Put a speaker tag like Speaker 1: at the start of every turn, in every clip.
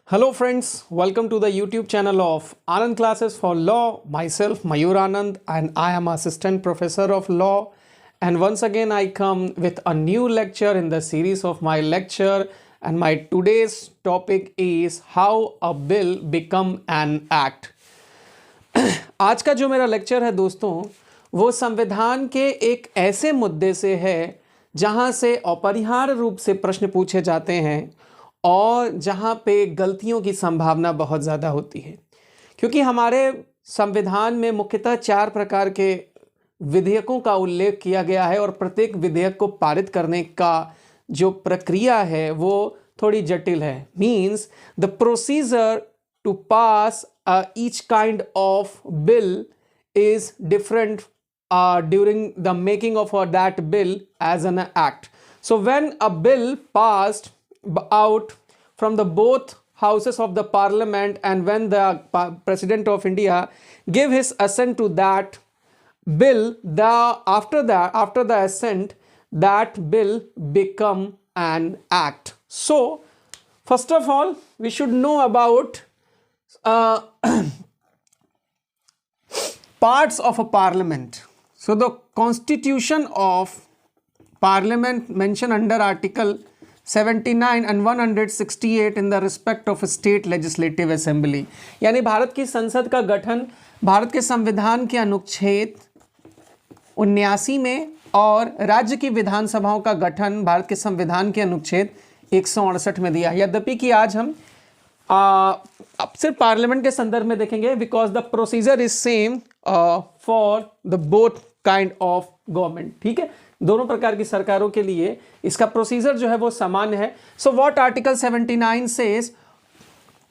Speaker 1: Hello friends, welcome to the YouTube channel of Anand Classes for Law. Myself Mayur Anand and I am Assistant Professor of Law, and once again I come with a new lecture in the series of my lecture, and my today's topic is how a bill become an act. आज का जो मेरा lecture है दोस्तों, वो संविधान के एक ऐसे मुद्दे से है जहां से अपरिहार्य रूप से प्रश्न पूछे जाते हैं और जहां पे गलतियों की संभावना बहुत ज़्यादा होती है, क्योंकि हमारे संविधान में मुख्यतः 4 प्रकार के विधेयकों का उल्लेख किया गया है और प्रत्येक विधेयक को पारित करने का जो प्रक्रिया है वो थोड़ी जटिल है. Means the procedure to pass each kind of bill is different during the making of that bill as an act. So when a bill passed out from the both houses of the parliament and when the president of India gave his assent to that bill, after the assent, that bill become an act. So first of all we should know about parts of a parliament. So the constitution of parliament mentioned under article 79 and 168 in the respect of a state legislative assembly. यानी भारत की संसद का गठन भारत के संविधान के अनुच्छेद 79 में और राज्य की विधानसभाओं का गठन भारत के संविधान के अनुच्छेद 168 में दिया. यद्यपि कि आज हम अब सिर्फ पार्लियामेंट के संदर्भ में देखेंगे because the procedure is same for the both kind of government. ठीक है, दोनों प्रकार की सरकारों के लिए इसका प्रोसीजर जो है वो सामान्य है. So what article 79 says,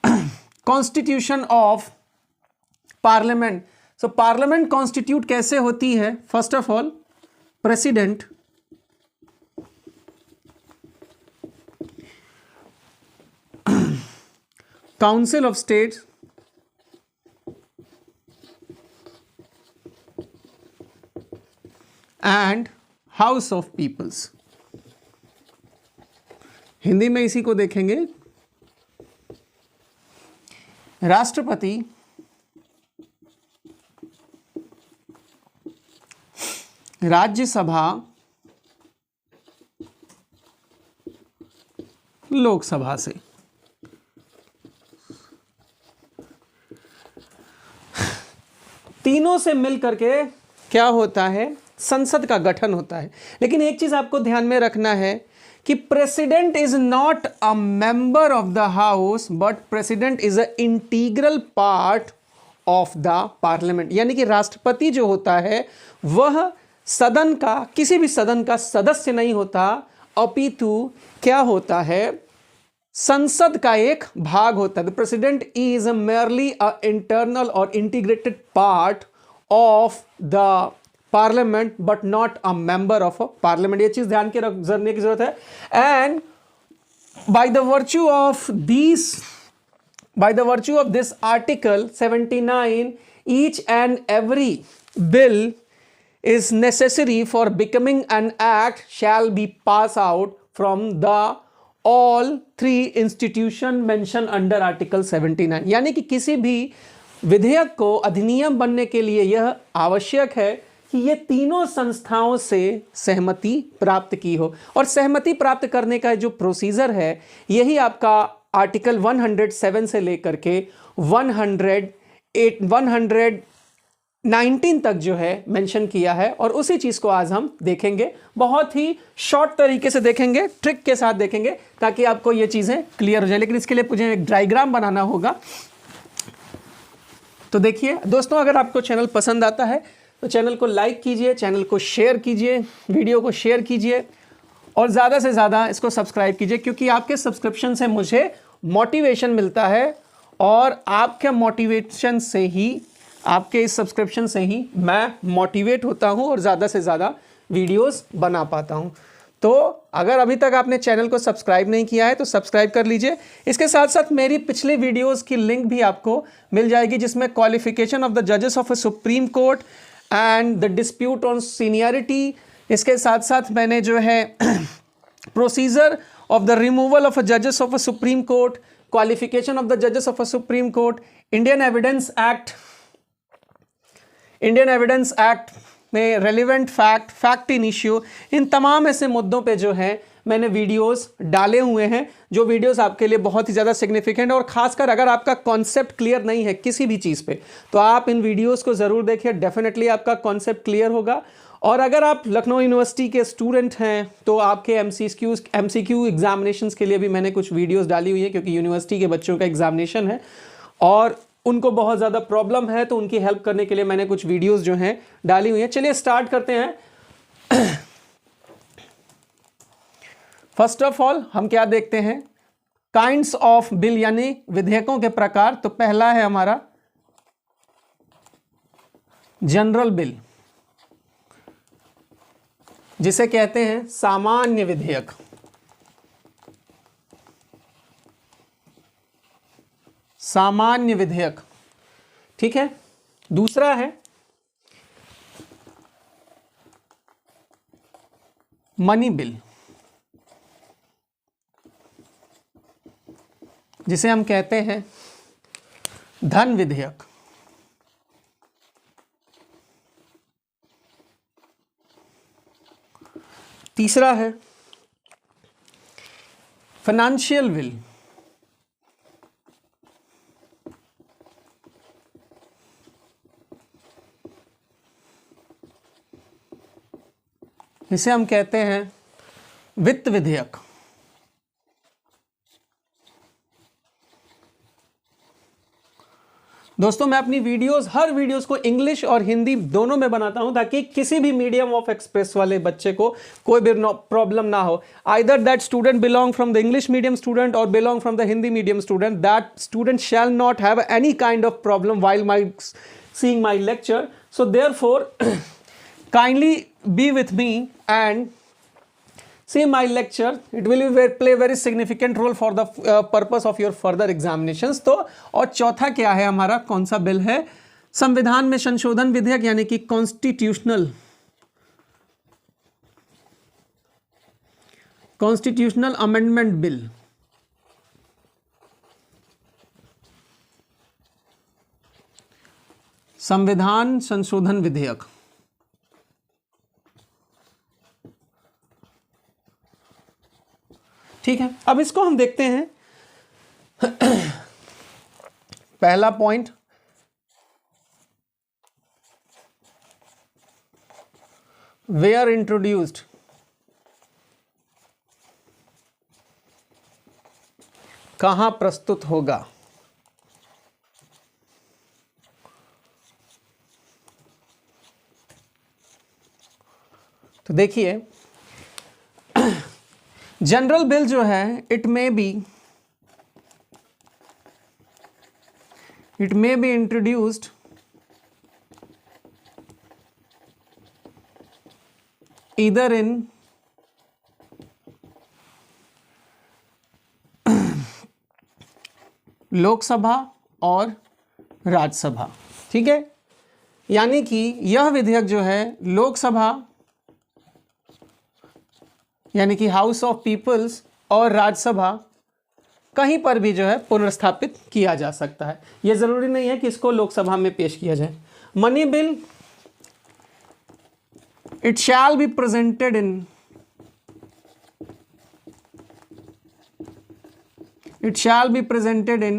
Speaker 1: constitution of parliament. So parliament constitute कैसे होती है? First of all president, Council of States, and House of Peoples. Hindi में इसी को देखेंगे. राष्ट्रपति, राज्यसभा, लोकसभा से. तीनों से मिल करके क्या होता है? संसद का गठन होता है. लेकिन एक चीज आपको ध्यान में रखना है कि president is not a member of the house but president is a integral part of the parliament. यानी कि राष्ट्रपति जो होता है वह सदन का, किसी भी सदन का सदस्य नहीं होता, अपितु क्या होता है? संसद का एक भाग होता है. The president is merely a internal or integrated part of the parliament but not a member of a parliament. ये चीज ध्यान के रखने की जरूरत है. And by the virtue of this article 79, each and every bill is necessary for becoming an act shall be passed out from the all 3 institution mentioned under article 79. यानी कि किसी भी विधेयक को अधिनियम बनने के लिए यह आवश्यक है कि ये तीनों संस्थाओं से सहमति प्राप्त की हो. और सहमति प्राप्त करने का जो प्रोसीजर है यही आपका आर्टिकल 107 से लेकर के 119 तक जो है मेंशन किया है. और उसी चीज को आज हम देखेंगे, बहुत ही शॉर्ट तरीके से देखेंगे, ट्रिक के साथ देखेंगे ताकि आपको ये चीजें क्लियर हो जाए. लेकिन इसके लिए मुझे एक डायग्राम बनाना होगा. तो देखिए दोस्तों, अगर आपको चैनल पसंद आता है तो चैनल को लाइक कीजिए, चैनल को शेयर कीजिए, वीडियो को शेयर कीजिए और ज़्यादा से ज़्यादा इसको सब्सक्राइब कीजिए, क्योंकि आपके सब्सक्रिप्शन से मुझे मोटिवेशन मिलता है और आपके मोटिवेशन से ही, आपके इस सब्सक्रिप्शन से ही मैं मोटिवेट होता हूं और ज़्यादा से ज़्यादा वीडियोस बना पाता हूं. तो अगर अभी तक आपने चैनल को सब्सक्राइब नहीं किया है तो सब्सक्राइब कर लीजिए. इसके साथ साथ मेरी पिछले वीडियोस की लिंक भी आपको मिल जाएगी, जिसमें क्वालिफिकेशन ऑफ द जजेस of a supreme court and the dispute on seniority. इसके साथ साथ मैंने जो है procedure of the removal of a judges of a Supreme Court, qualification of the जजेस of a supreme court, Indian evidence act में relevant fact in issue, इन तमाम ऐसे मुद्दों पे जो है मैंने वीडियोस डाले हुए हैं, जो वीडियोस आपके लिए बहुत ही ज़्यादा सिग्निफिकेंट है। और खासकर अगर आपका कॉन्सेप्ट क्लियर नहीं है किसी भी चीज़ पे, तो आप इन वीडियोस को ज़रूर देखिए, डेफिनेटली आपका कॉन्सेप्ट क्लियर होगा। और अगर आप लखनऊ यूनिवर्सिटी के स्टूडेंट हैं तो आपके एमसीक्यू एग्जामिनेशंस के लिए भी मैंने कुछ वीडियोस डाली हुई है, क्योंकि यूनिवर्सिटी के बच्चों का एग्जामिनेशन है और उनको बहुत ज़्यादा प्रॉब्लम है, तो उनकी हेल्प करने के लिए मैंने कुछ वीडियोस जो हैं डाली हुई हैं। चलिए स्टार्ट करते हैं। फर्स्ट ऑफ ऑल हम क्या देखते हैं, काइंड्स ऑफ बिल यानी विधेयकों के प्रकार। तो पहला है हमारा जनरल बिल, जिसे कहते हैं सामान्य विधेयक। सामान्य विधेयक, ठीक है। दूसरा है मनी बिल, जिसे हम कहते हैं धन विधेयक। तीसरा है फाइनेंशियल बिल, इसे हम कहते हैं वित्त विधेयक। दोस्तों मैं अपनी वीडियोस, हर वीडियोस को इंग्लिश और हिंदी दोनों में बनाता हूं, ताकि किसी भी मीडियम ऑफ एक्सप्रेस वाले बच्चे को कोई भी प्रॉब्लम ना हो। Either that student belong from the English medium student or belong from the Hindi medium student, that student shall not have any kind of problem while seeing my lecture. So therefore kindly be with me and see my lecture. It will play very significant role for the purpose of your further examinations. तो और चौथा क्या है हमारा, कौन सा bill है, संविधान में संशोधन विधेयक, यानी कि कॉन्स्टिट्यूशनल अमेंडमेंट बिल। संविधान संशोधन विधेयक। ठीक है, अब इसको हम देखते हैं। पहला पॉइंट, वेयर इंट्रोड्यूस्ड, कहां प्रस्तुत होगा। तो देखिए, जनरल बिल जो है, it may be introduced either in Lok Sabha और राज्यसभा। ठीक है, यानी कि यह विधेयक जो है लोकसभा यानी कि हाउस ऑफ पीपल्स और राज्यसभा कहीं पर भी जो है पुनर्स्थापित किया जा सकता है। यह जरूरी नहीं है कि इसको लोकसभा में पेश किया जाए। Money bill, it shall be presented in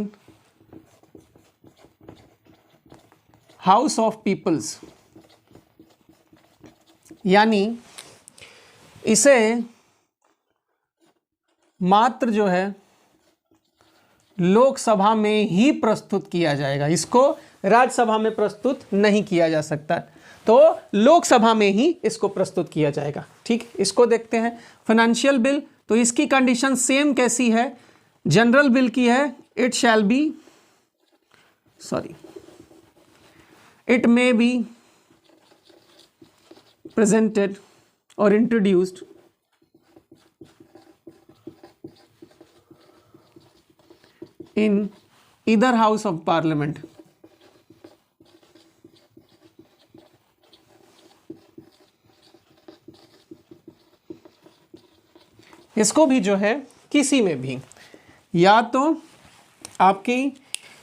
Speaker 1: House of Peoples, यानी इसे मात्र जो है लोकसभा में ही प्रस्तुत किया जाएगा, इसको राज्यसभा में प्रस्तुत नहीं किया जा सकता, तो लोकसभा में ही इसको प्रस्तुत किया जाएगा। ठीक, इसको देखते हैं। फाइनेंशियल बिल, तो इसकी कंडीशन सेम कैसी है, जनरल बिल की है, इट मे बी प्रेजेंटेड और introduced in either house of parliament, इसको भी जो है किसी में भी, या तो आपकी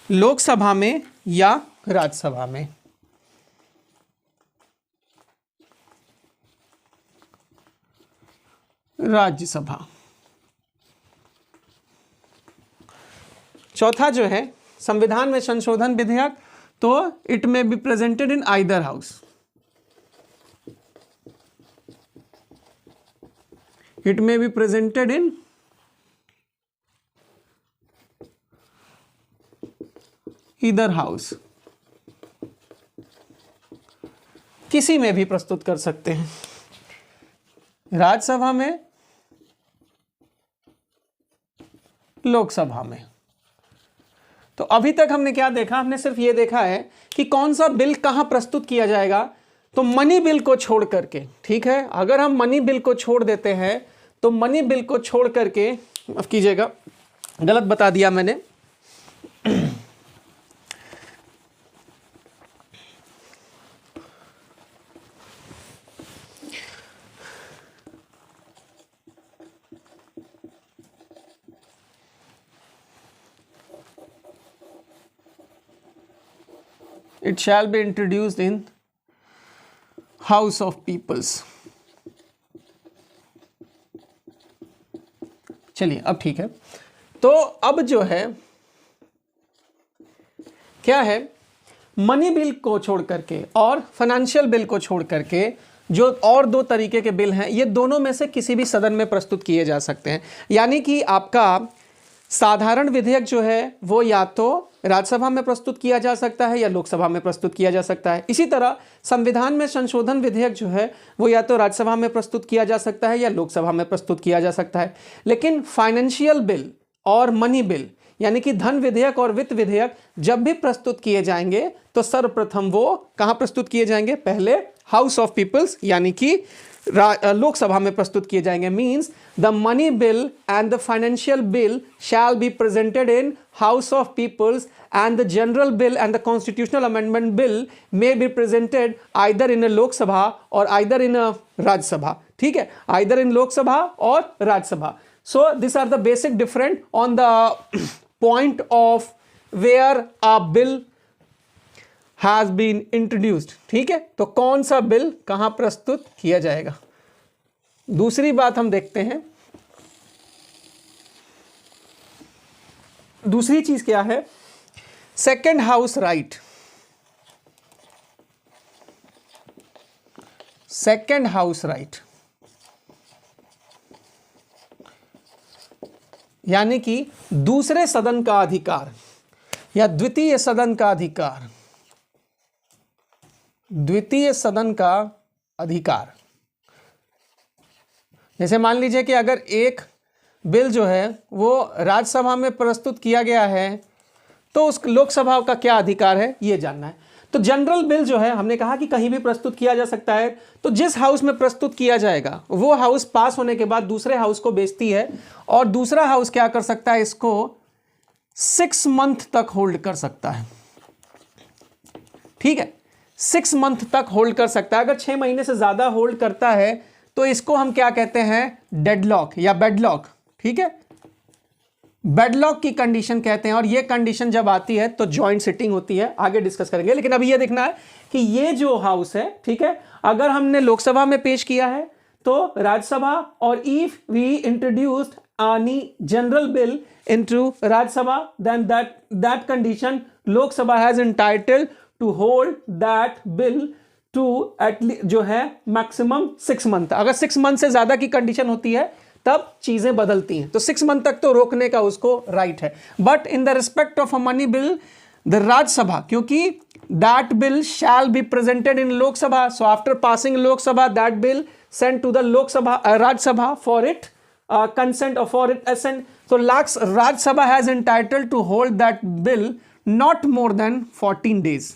Speaker 1: लोकसभा में या राज्यसभा में। राज्यसभा। चौथा जो है संविधान में संशोधन विधेयक, तो it may be presented in either house. It may be presented in either house, किसी में भी प्रस्तुत कर सकते हैं, राज्यसभा में, लोकसभा में। तो अभी तक हमने क्या देखा, हमने सिर्फ ये देखा है कि कौन सा बिल कहां प्रस्तुत किया जाएगा। तो मनी बिल को छोड़ करके, ठीक है, अगर हम मनी बिल को छोड़ देते हैं तो मनी बिल को छोड़ करके, माफ कीजिएगा गलत बता दिया मैंने, it shall be introduced in House of Peoples। चलिए अब ठीक है। तो अब जो है क्या है, मनी बिल को छोड़ करके और फाइनेंशियल बिल को छोड़ करके जो और दो तरीके के बिल हैं, ये दोनों में से किसी भी सदन में प्रस्तुत किए जा सकते हैं। यानी कि आपका साधारण विधेयक जो है वो या तो राज्यसभा में प्रस्तुत किया जा सकता है या लोकसभा में प्रस्तुत किया जा सकता है। इसी तरह संविधान में संशोधन विधेयक जो है वो या तो राज्यसभा में प्रस्तुत किया जा सकता है या लोकसभा में प्रस्तुत किया जा सकता है। लेकिन फाइनेंशियल बिल और मनी बिल यानी कि धन विधेयक और वित्त विधेयक जब भी प्रस्तुत किए जाएंगे तो सर्वप्रथम वो कहां प्रस्तुत किए जाएंगे, पहले हाउस ऑफ पीपल्स यानी कि लोकसभा में प्रस्तुत किए जाएंगे। Means the money bill and the financial bill shall be presented in house of peoples and the general bill and the constitutional amendment bill may be presented either in a Lok Sabha or either in अ राज्यसभा। ठीक है, either in Lok Sabha और Rajya Sabha. So this are the basic different on the point of where a bill has been introduced। ठीक है, तो कौन सा bill कहां प्रस्तुत किया जाएगा। दूसरी बात हम देखते हैं, दूसरी चीज क्या है, second house right. Second house right यानी कि दूसरे सदन का अधिकार या द्वितीय सदन का अधिकार। द्वितीय सदन का अधिकार, जैसे मान लीजिए कि अगर एक बिल जो है वो राज्यसभा में प्रस्तुत किया गया है तो उस लोकसभा का क्या अधिकार है ये जानना है। तो जनरल बिल जो है हमने कहा कि कहीं भी प्रस्तुत किया जा सकता है, तो जिस हाउस में प्रस्तुत किया जाएगा वो हाउस पास होने के बाद दूसरे हाउस को भेजती है और दूसरा हाउस क्या कर सकता है, इसको 6 मंथ तक होल्ड कर सकता है। ठीक है, 6 मंथ तक होल्ड कर सकता है। अगर 6 महीने से ज्यादा होल्ड करता है तो इसको हम क्या कहते हैं, डेडलॉक या बेडलॉक। ठीक है, बेडलॉक की कंडीशन कहते हैं और ये कंडीशन जब आती है तो जॉइंट सिटिंग होती है, आगे डिस्कस करेंगे। लेकिन अभी ये देखना है कि ये जो हाउस है, ठीक है, अगर हमने लोकसभा में पेश किया है तो राज्यसभा, और if we introduced any general bill into Rajya Sabha, then that condition Lok Sabha has entitled to hold that bill to at least जो है maximum 6 मंथ। अगर 6 मंथ से ज्यादा की कंडीशन होती है तब चीजें बदलती हैं, तो 6 मंथ तक तो रोकने का उसको राइट है। But in the respect of a money bill the Rajya Sabha, क्योंकि that bill shall be presented in Lok Sabha, so after passing Lok Sabha that bill sent to the Lok Sabha Rajya Sabha for it consent or for it assent. So Rajya Sabha has entitled to hold that bill not more than 14 days।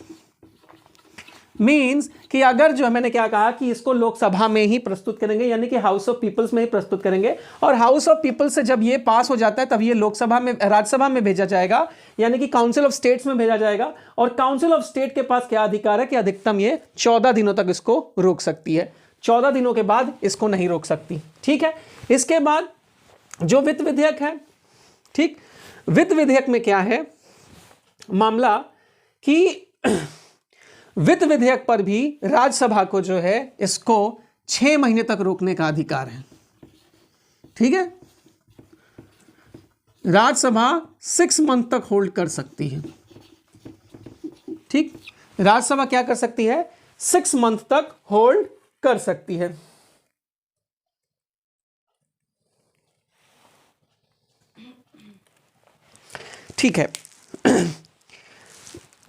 Speaker 1: Means कि अगर जो मैंने क्या कहा कि इसको लोकसभा में ही प्रस्तुत करेंगे यानी कि हाउस ऑफ पीपल्स में ही प्रस्तुत करेंगे, और हाउस ऑफ पीपल्स से जब ये पास हो जाता है तब ये लोकसभा में राज्यसभा में भेजा जाएगा यानी कि काउंसिल ऑफ स्टेट्स में भेजा जाएगा। और काउंसिल ऑफ स्टेट के पास क्या अधिकार है कि अधिकतम ये 14 दिनों तक इसको रोक सकती है, 14 दिनों के बाद इसको नहीं रोक सकती। ठीक है, इसके बाद जो वित्त विधेयक है, ठीक, वित्त विधेयक में क्या है मामला कि वित्त विधेयक पर भी राज्यसभा को जो है इसको 6 महीने तक रोकने का अधिकार है। ठीक है, राज्यसभा 6 मंथ तक होल्ड कर सकती है। ठीक, राज्यसभा क्या कर सकती है, 6 मंथ तक होल्ड कर सकती है। ठीक है,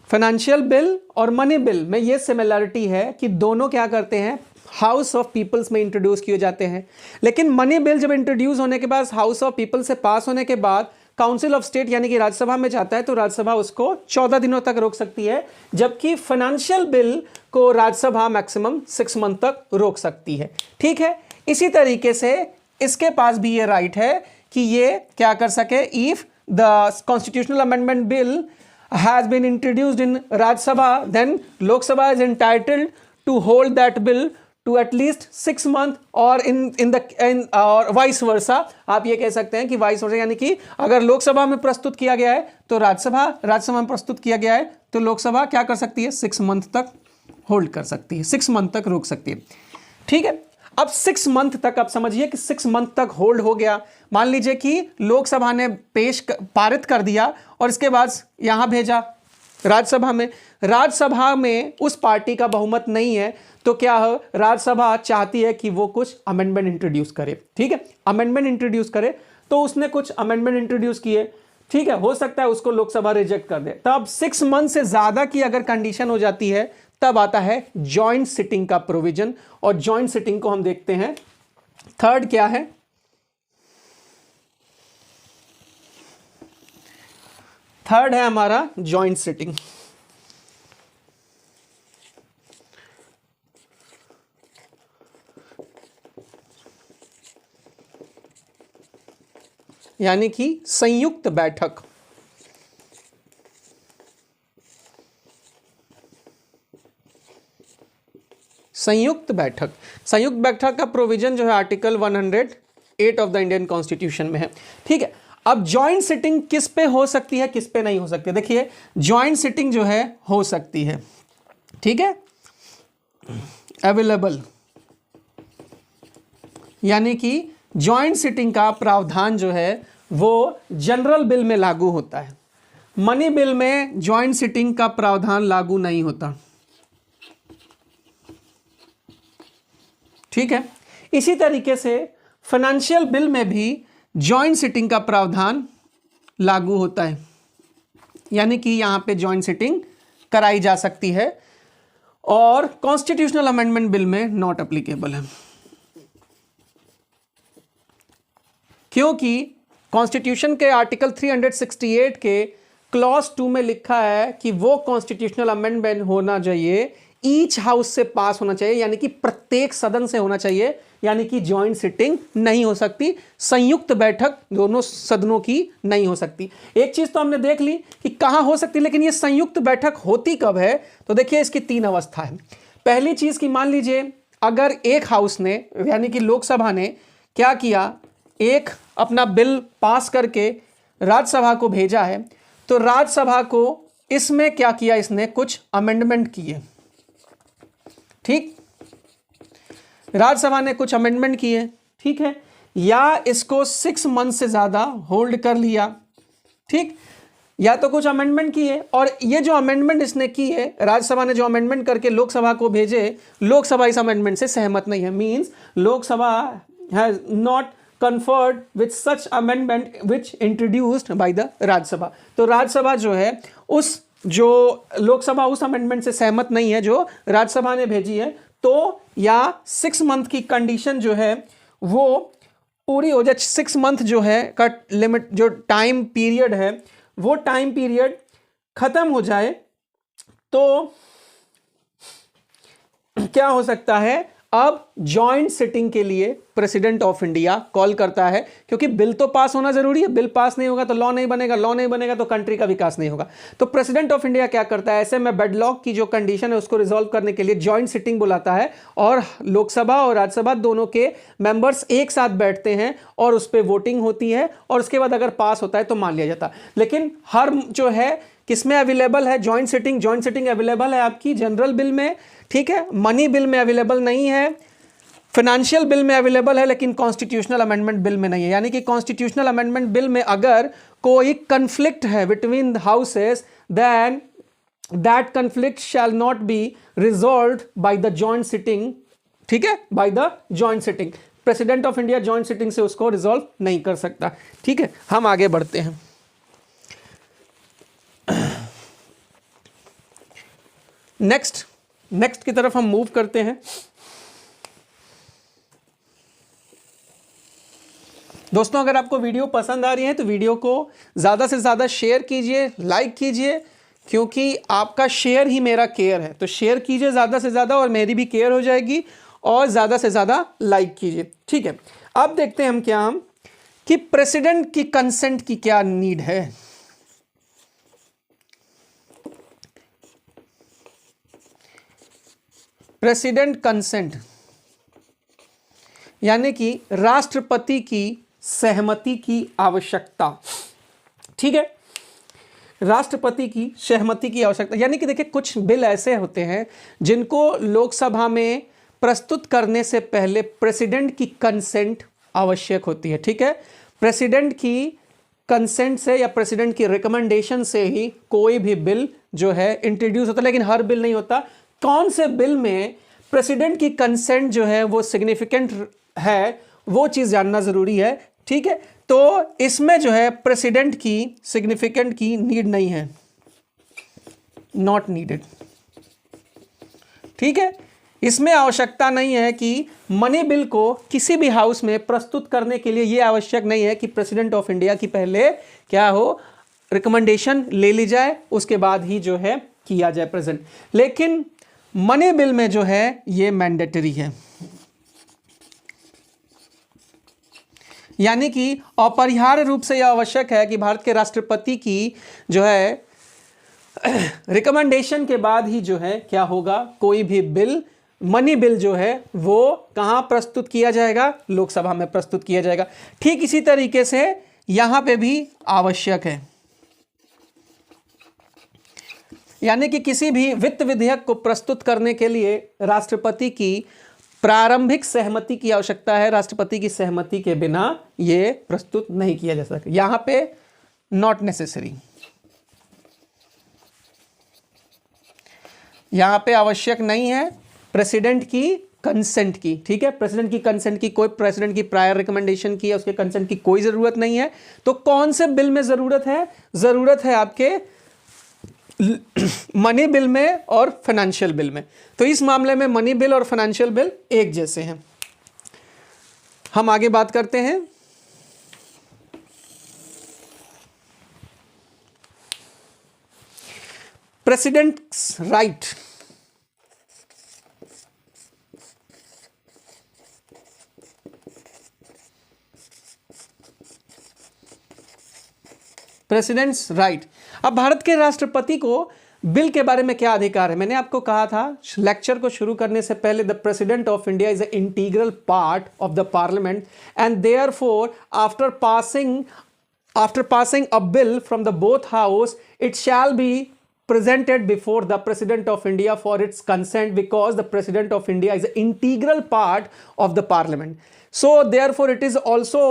Speaker 1: फाइनेंशियल बिल और मनी बिल में यह सिमिलरिटी है कि दोनों क्या करते हैं, हाउस ऑफ पीपल्स में इंट्रोड्यूस किए जाते हैं। लेकिन मनी बिल जब इंट्रोड्यूस होने के बाद, हाउस ऑफ पीपल से पास होने के बाद काउंसिल ऑफ स्टेट यानी कि राज्यसभा में जाता है, तो राज्यसभा उसको 14 दिनों तक रोक सकती है, जबकि फाइनेंशियल बिल को राज्यसभा मैक्सिमम 6 मंथ तक रोक सकती है। ठीक है, इसी तरीके से इसके पास भी ये राइट है कि ये क्या कर सके, if the constitutional amendment bill has been introduced in Rajya Sabha, then Lok Sabha is entitled to hold that bill to at least 6 months, और और वाइस वर्सा। आप ये कह सकते हैं कि वाइस वर्सा यानी कि अगर लोकसभा में प्रस्तुत किया गया है तो राज्यसभा में प्रस्तुत किया गया है तो लोकसभा क्या कर सकती है, 6 मंथ तक होल्ड कर सकती है, 6 मंथ तक रोक सकती है। ठीक है, अब 6 मंथ तक आप समझिए कि 6 मंथ तक होल्ड हो गया। मान लीजिए कि लोकसभा ने पारित कर दिया और इसके बाद यहां भेजा राज्यसभा में। राज्यसभा में उस पार्टी का बहुमत नहीं है, तो क्या है, राज्यसभा चाहती है कि वो कुछ अमेंडमेंट इंट्रोड्यूस करे। ठीक है, अमेंडमेंट इंट्रोड्यूस करे, तो उसने कुछ अमेंडमेंट इंट्रोड्यूस किए। ठीक है, हो सकता है उसको लोकसभा रिजेक्ट कर दे। तब 6 मंथ से ज्यादा की अगर कंडीशन हो जाती है, तब आता है जॉइंट सिटिंग का प्रोविजन, और जॉइंट सिटिंग को हम देखते हैं। थर्ड क्या है, थर्ड है हमारा जॉइंट सिटिंग। यानी कि संयुक्त बैठक। संयुक्त बैठक, संयुक्त बैठक का प्रोविजन जो है article 108 of the Indian constitution में है। ठीक है, अब जॉइंट सिटिंग किस पे हो सकती है, किस पे नहीं हो सकती। देखिए, जॉइंट सिटिंग जो है हो सकती है। ठीक है, अवेलेबल, यानी कि जॉइंट सिटिंग का प्रावधान जो है वो जनरल बिल में लागू होता है। मनी बिल में जॉइंट सिटिंग का प्रावधान लागू नहीं होता। ठीक है, इसी तरीके से फाइनेंशियल बिल में भी जॉइंट सिटिंग का प्रावधान लागू होता है, यानी कि यहां पे जॉइंट सिटिंग कराई जा सकती है, और कॉन्स्टिट्यूशनल अमेंडमेंट बिल में नॉट एप्लीकेबल है, क्योंकि कॉन्स्टिट्यूशन के आर्टिकल 368 के क्लॉज 2 में लिखा है कि वो कॉन्स्टिट्यूशनल अमेंडमेंट होना चाहिए, ईच हाउस से पास होना चाहिए, यानी कि प्रत्येक सदन से होना चाहिए, यानी कि जॉइंट सिटिंग नहीं हो सकती, संयुक्त बैठक दोनों सदनों की नहीं हो सकती। एक चीज तो हमने देख ली कि कहां हो सकती, लेकिन ये संयुक्त बैठक होती कब है, तो देखिए इसकी 3 अवस्था है। पहली चीज की, मान लीजिए अगर एक हाउस ने यानी कि लोकसभा ने क्या किया, एक अपना बिल पास करके राज्यसभा को भेजा है, तो राज्यसभा को इसमें क्या किया, इसने कुछ अमेंडमेंट किए। ठीक, राज्यसभा ने कुछ अमेंडमेंट किए। ठीक है, या इसको 6 मंथ से ज्यादा होल्ड कर लिया। ठीक, या तो कुछ अमेंडमेंट किए, और ये जो अमेंडमेंट इसने की है, राज्यसभा ने जो अमेंडमेंट करके लोकसभा को भेजे, लोकसभा इस अमेंडमेंट से सहमत नहीं है, means Lok Sabha has not conferred with such amendment which introduced by the Rajya Sabha. तो राज्यसभा जो है उस जो लोकसभा उस अमेंडमेंट से सहमत नहीं है जो राज्यसभा ने भेजी है, तो या 6 मंथ की कंडीशन जो है वो पूरी हो जाए, 6 मंथ जो है का लिमिट, जो टाइम पीरियड है वो टाइम पीरियड खत्म हो जाए, तो क्या हो सकता है, अब जॉइंट सिटिंग के लिए प्रेसिडेंट ऑफ इंडिया कॉल करता है, क्योंकि बिल तो पास होना जरूरी है, बिल पास नहीं होगा तो लॉ नहीं बनेगा, लॉ नहीं बनेगा तो कंट्री का विकास नहीं होगा। तो प्रेसिडेंट ऑफ इंडिया क्या करता है, ऐसे में डेडलॉक की जो कंडीशन है उसको रिजॉल्व करने के लिए जॉइंट सिटिंग बुलाता है और लोकसभा और राज्यसभा दोनों के मेंबर्स एक साथ बैठते हैं और उस पर वोटिंग होती है और उसके बाद अगर पास होता है तो मान लिया जाता है। लेकिन हर जो है किसमें अवेलेबल है joint sitting, joint sitting available है आपकी जनरल बिल में, ठीक है, मनी बिल में अवेलेबल नहीं है, फाइनेंशियल बिल में अवेलेबल है, लेकिन कॉन्स्टिट्यूशनल अमेंडमेंट बिल में नहीं है। यानी कि कॉन्स्टिट्यूशनल अमेंडमेंट बिल में अगर कोई कंफ्लिक्ट है between the houses, then that conflict shall not be resolved by the joint sitting, ठीक है, by the joint sitting. President of India joint sitting से उसको रिजॉल्व नहीं कर सकता, ठीक है। हम आगे बढ़ते हैं। नेक्स्ट की तरफ हम मूव करते हैं। दोस्तों, अगर आपको वीडियो पसंद आ रही है तो वीडियो को ज़्यादा से ज़्यादा शेयर कीजिए, लाइक कीजिए, क्योंकि आपका शेयर ही मेरा केयर है। तो शेयर कीजिए ज़्यादा से ज़्यादा और मेरी भी केयर हो जाएगी, और ज़्यादा से ज़्यादा लाइक कीजिए, ठीक है। अब देखते हैं हम कि प्रेसिडेंट की कंसेंट की क्या नीड है। प्रेसिडेंट कंसेंट यानी कि राष्ट्रपति की सहमति की आवश्यकता, ठीक है, राष्ट्रपति की सहमति की आवश्यकता। यानी कि देखिए, कुछ बिल ऐसे होते हैं जिनको लोकसभा में प्रस्तुत करने से पहले प्रेसिडेंट की कंसेंट आवश्यक होती है, ठीक है। प्रेसिडेंट की कंसेंट से या प्रेसिडेंट की रिकमेंडेशन से ही कोई भी बिल जो है इंट्रोड्यूस होता है, लेकिन हर बिल नहीं होता। कौन से बिल में प्रेसिडेंट की कंसेंट जो है वो सिग्निफिकेंट है, वो चीज़ जानना ज़रूरी है, ठीक है। तो इसमें जो है प्रेसिडेंट की सिग्निफिकेंट की नीड नहीं है, नॉट नीडेड, ठीक है। इसमें आवश्यकता नहीं है कि मनी बिल को किसी भी हाउस में प्रस्तुत करने के लिए ये आवश्यक नहीं है कि प्रेसिडेंट ऑफ इंडिया की पहले क्या हो, रिकमेंडेशन ले ली जाए, उसके बाद ही जो है किया जाए प्रेजेंट। लेकिन मनी बिल में जो है ये मैंडेटरी है, यानी कि अपरिहार्य रूप से यह आवश्यक है कि भारत के राष्ट्रपति की जो है रिकमेंडेशन के बाद ही जो है क्या होगा, कोई भी बिल, मनी बिल जो है वो कहां प्रस्तुत किया जाएगा, लोकसभा में प्रस्तुत किया जाएगा। ठीक इसी तरीके से यहां पे भी आवश्यक है, यानी कि किसी भी वित्त विधेयक को प्रस्तुत करने के लिए राष्ट्रपति की प्रारंभिक सहमति की आवश्यकता है। राष्ट्रपति की सहमति के बिना यह प्रस्तुत नहीं किया जा सकता। यहां पे नॉट नेसेसरी, यहां पे आवश्यक नहीं है प्रेसिडेंट की कंसेंट की, ठीक है। प्रेसिडेंट की कंसेंट की, कोई प्रेसिडेंट की प्रायर रिकमेंडेशन की, उसके कंसेंट की कोई जरूरत नहीं है। तो कौन से बिल में जरूरत है, जरूरत है आपके मनी बिल में और फाइनेंशियल बिल में। तो इस मामले में मनी बिल और फाइनेंशियल बिल एक जैसे हैं। हम आगे बात करते हैं। President's right, president's right. अब भारत के राष्ट्रपति को बिल के बारे में क्या अधिकार है। मैंने आपको कहा था लेक्चर को शुरू करने से पहले, the president of India is a integral part of the parliament and therefore after passing a bill from the both house it shall be presented before the President of India for its consent, because the President of India is an integral part of the Parliament. So therefore it is also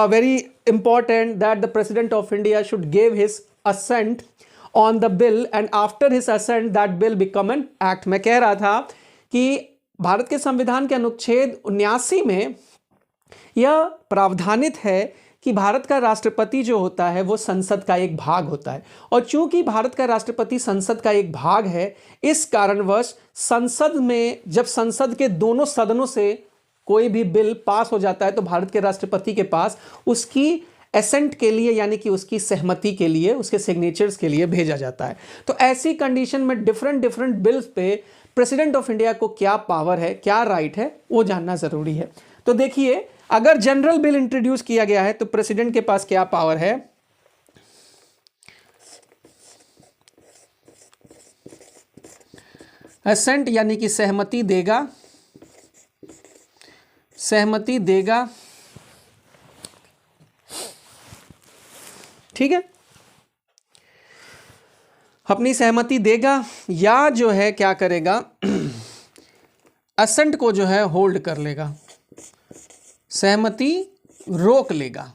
Speaker 1: very important that the President of India should give his assent on the bill, and after his assent that bill become an act. मैं कह रहा था कि भारत के संविधान के अनुच्छेद 79 में यह प्रावधानित है कि भारत का राष्ट्रपति जो होता है वो संसद का एक भाग होता है, और चूंकि भारत का राष्ट्रपति संसद का एक भाग है, इस कारणवश संसद में जब संसद के दोनों सदनों से कोई भी बिल पास हो जाता है तो भारत के राष्ट्रपति के पास उसकी एसेंट के लिए, यानी कि उसकी सहमति के लिए, उसके सिग्नेचर्स के लिए भेजा जाता है। तो ऐसी कंडीशन में डिफरेंट बिल्स पे प्रेसिडेंट ऑफ इंडिया को क्या पावर है, क्या राइट है, वो जानना जरूरी है। तो देखिए, अगर जनरल बिल इंट्रोड्यूस किया गया है तो प्रेसिडेंट के पास क्या पावर है, असेंट यानी कि सहमति देगा, सहमति देगा, ठीक है, अपनी सहमति देगा, या जो है क्या करेगा, असेंट को जो है होल्ड कर लेगा, सहमति रोक लेगा,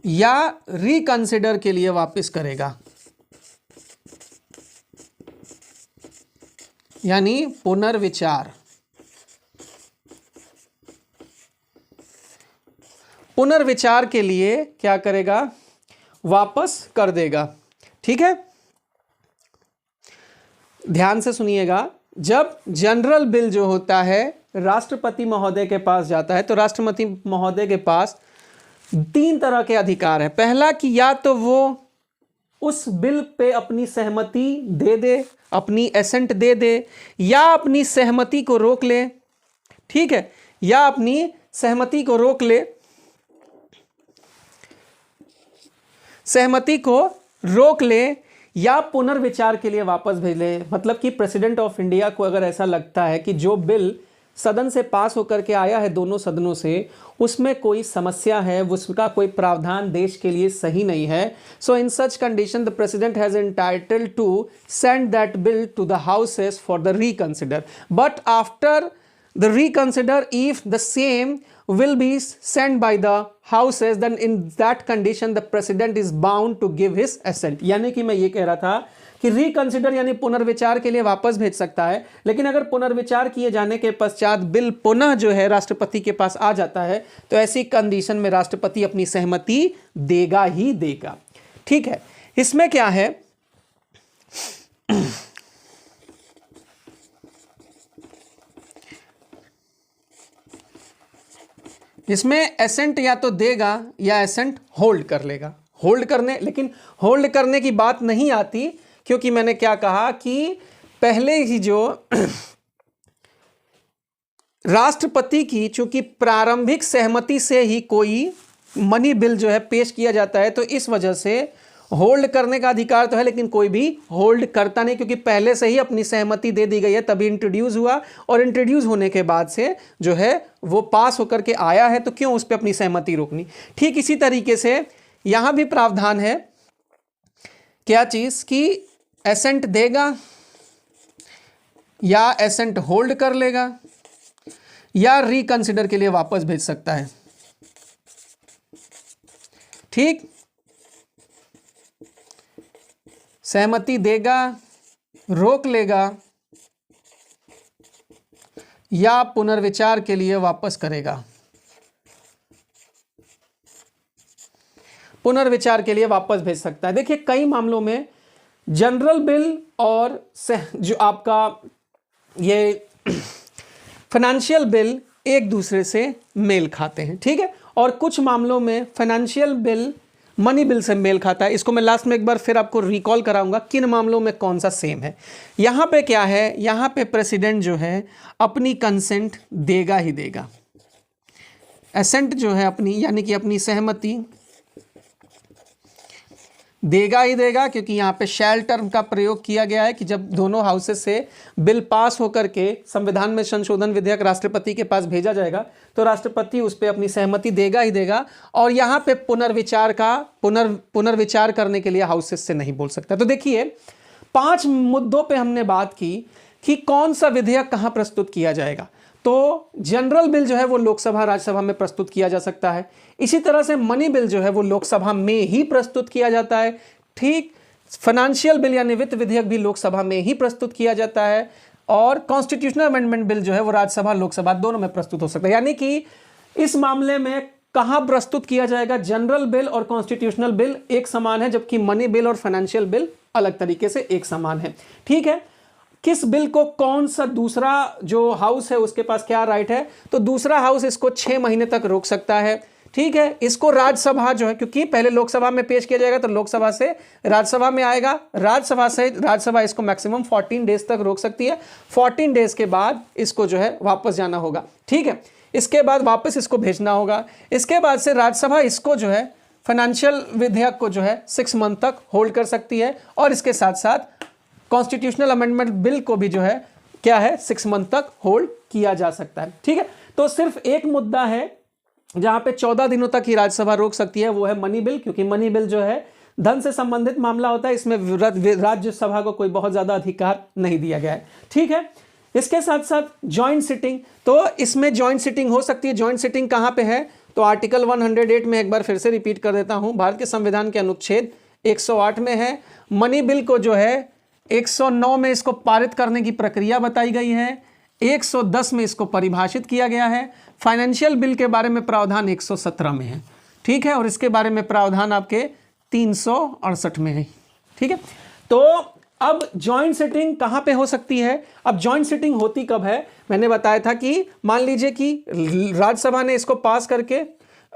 Speaker 1: या रिकंसिडर के लिए वापस करेगा, यानी पुनर्विचार, पुनर्विचार के लिए क्या करेगा, वापस कर देगा। ठीक है, ध्यान से सुनिएगा, जब जनरल बिल जो होता है राष्ट्रपति महोदय के पास जाता है तो राष्ट्रपति महोदय के पास 3 तरह के अधिकार है। पहला कि या तो वो उस बिल पे अपनी सहमति दे दे, अपनी एसेंट दे दे, या अपनी सहमति को रोक ले, ठीक है, या अपनी सहमति को रोक ले, सहमति को रोक ले, या पुनर्विचार के लिए वापस भेज ले। मतलब कि प्रेसिडेंट ऑफ इंडिया को अगर ऐसा लगता है कि जो बिल सदन से पास होकर के आया है दोनों सदनों से, उसमें कोई समस्या है, उसका कोई प्रावधान देश के लिए सही नहीं है, so in such condition the president has entitled to send that bill to the houses for the reconsider, but after the reconsider if the same will be sent by the houses, then in that condition the president is bound to give his assent। यानी कि मैं ये कह रहा था कि reconsider यानी पुनर्विचार के लिए वापस भेज सकता है, लेकिन अगर पुनर्विचार किए जाने के पश्चात बिल पुनः जो है राष्ट्रपति के पास आ जाता है तो ऐसी कंडीशन में राष्ट्रपति अपनी सहमति देगा ही देगा। ठीक है, इसमें क्या है, इसमें एसेंट या तो देगा या एसेंट होल्ड कर लेगा। होल्ड करने, लेकिन होल्ड करने की बात नहीं आती, क्योंकि मैंने क्या कहा कि पहले ही जो राष्ट्रपति की चूंकि प्रारंभिक सहमति से ही कोई मनी बिल जो है पेश किया जाता है, तो इस वजह से होल्ड करने का अधिकार तो है, लेकिन कोई भी होल्ड करता नहीं, क्योंकि पहले से ही अपनी सहमति दे दी गई है, तभी इंट्रोड्यूस हुआ, और इंट्रोड्यूस होने के बाद से जो है वो पास होकर के आया है, तो क्यों उस पर अपनी सहमति रोकनी। ठीक इसी तरीके से यहां भी प्रावधान है, क्या चीज कि एसेंट देगा या एसेंट होल्ड कर लेगा या रिकंसिडर के लिए वापस भेज सकता है। ठीक, सहमति देगा, रोक लेगा, या पुनर्विचार के लिए वापस करेगा, पुनर्विचार के लिए वापस भेज सकता है। देखिए, कई मामलों में जनरल बिल और जो आपका ये फाइनेंशियल बिल एक दूसरे से मेल खाते हैं। ठीक है, और कुछ मामलों में फाइनेंशियल बिल मनी बिल से मेल खाता है। इसको मैं लास्ट में एक बार फिर आपको रिकॉल कराऊंगा किन मामलों में कौन सा सेम है। यहां पे क्या है, यहां पे प्रेसिडेंट जो है अपनी कंसेंट देगा ही देगा, एसेंट जो है अपनी यानी कि अपनी सहमति देगा ही देगा, क्योंकि यहाँ पे शैल टर्म का प्रयोग किया गया है कि जब दोनों हाउसेस से बिल पास होकर के संविधान में संशोधन विधेयक राष्ट्रपति के पास भेजा जाएगा तो राष्ट्रपति उस पर अपनी सहमति देगा ही देगा, और यहाँ पे पुनर्विचार करने के लिए हाउसेस से नहीं बोल सकता। तो देखिए, 5 मुद्दों पे हमने बात की कि कौन सा विधेयक कहाँ प्रस्तुत किया जाएगा। तो जनरल बिल जो है वो लोकसभा राज्यसभा में प्रस्तुत किया जा सकता है। इसी तरह से मनी बिल जो है वो लोकसभा में ही प्रस्तुत किया जाता है। ठीक, फाइनेंशियल बिल यानी वित्त विधेयक भी लोकसभा में ही प्रस्तुत किया जाता है, और कॉन्स्टिट्यूशनल अमेंडमेंट बिल जो है वो राज्यसभा लोकसभा दोनों में प्रस्तुत हो सकता है। यानी कि इस मामले में कहां प्रस्तुत किया जाएगा, जनरल बिल और कॉन्स्टिट्यूशनल बिल एक समान है, जबकि मनी बिल और फाइनेंशियल बिल अलग तरीके से एक समान है। ठीक है, किस बिल को कौन सा दूसरा जो हाउस है उसके पास क्या राइट है, तो दूसरा हाउस इसको 6 महीने तक रोक सकता है। ठीक है। इसको राज्यसभा जो है, क्योंकि पहले लोकसभा में पेश किया जाएगा तो लोकसभा से राज्यसभा में आएगा, राज्यसभा इसको मैक्सिमम 14 डेज तक रोक सकती है। 14 डेज के बाद इसको जो है वापस जाना होगा, ठीक है। इसके बाद वापस इसको भेजना होगा। इसके बाद से राज्यसभा इसको जो है फाइनेंशियल विधेयक को जो है 6 मंथ तक होल्ड कर सकती है, और इसके साथ साथ कॉन्स्टिट्यूशनल अमेंडमेंट बिल को भी जो है क्या है 6 मंथ तक होल्ड किया जा सकता है, ठीक है। तो सिर्फ एक मुद्दा है जहां पे 14 दिनों तक ही राज्यसभा रोक सकती है, वो है मनी बिल, क्योंकि मनी बिल जो है धन से संबंधित मामला होता है, इसमें राज्यसभा को कोई बहुत ज्यादा अधिकार नहीं दिया गया है, ठीक है। इसके साथ साथ जॉइंट सिटिंग, तो इसमें जॉइंट सिटिंग हो सकती है। जॉइंट सिटिंग कहां पे है, तो आर्टिकल 108 में एक बार फिर से रिपीट कर देता हूं, भारत के संविधान के अनुच्छेद 108 में है। मनी बिल को जो है 109 में इसको पारित करने की प्रक्रिया बताई गई है, 110 में इसको परिभाषित किया गया है। फाइनेंशियल बिल के बारे में प्रावधान 117 में है, ठीक है, और इसके बारे में प्रावधान आपके 368 में है, ठीक है। तो अब जॉइंट सिटिंग कहां पे हो सकती है, अब जॉइंट सिटिंग होती कब है, मैंने बताया था कि मान लीजिए कि राज्यसभा ने इसको पास करके,